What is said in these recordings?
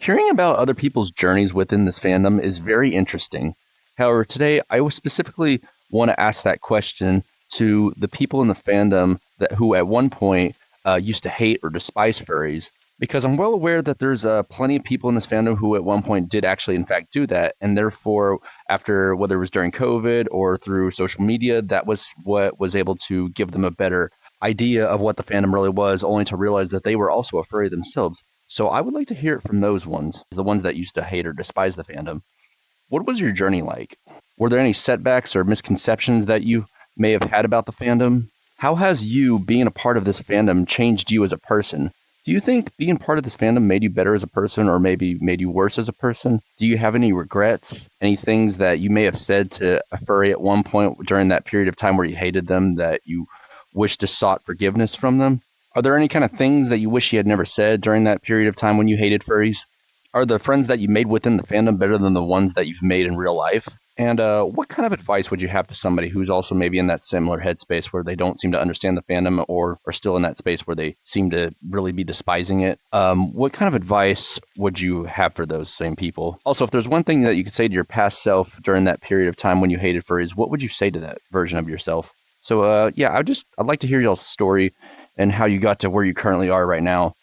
Hearing about other people's journeys within this fandom is very interesting. However, today I would specifically want to ask that question to the people in the fandom that who at one point used to hate or despise furries, because I'm well aware that there's plenty of people in this fandom who at one point did actually, in fact, do that. And therefore, after whether it was during COVID or through social media, that was what was able to give them a better idea of what the fandom really was, only to realize that they were also a furry themselves. So I would like to hear it from those ones, the ones that used to hate or despise the fandom. What was your journey like? Were there any setbacks or misconceptions that you may have had about the fandom? How has you being a part of this fandom changed you as a person? Do you think being part of this fandom made you better as a person or maybe made you worse as a person? Do you have any regrets? Any things that you may have said to a furry at one point during that period of time where you hated them that you wish to sought forgiveness from them? Are there any kind of things that you wish you had never said during that period of time when you hated furries? Are the friends that you made within the fandom better than the ones that you've made in real life? And what kind of advice would you have to somebody who's also maybe in that similar headspace where they don't seem to understand the fandom or are still in that space where they seem to really be despising it? What kind of advice would you have for those same people? Also, if there's one thing that you could say to your past self during that period of time when you hated furries, what would you say to that version of yourself? So, I'd like to hear y'all's story and how you got to where you currently are right now.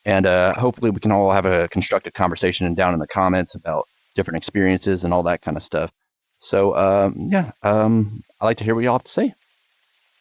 And hopefully we can all have a constructive conversation and down in the comments about different experiences and all that kind of stuff. So, I'd like to hear what y'all have to say.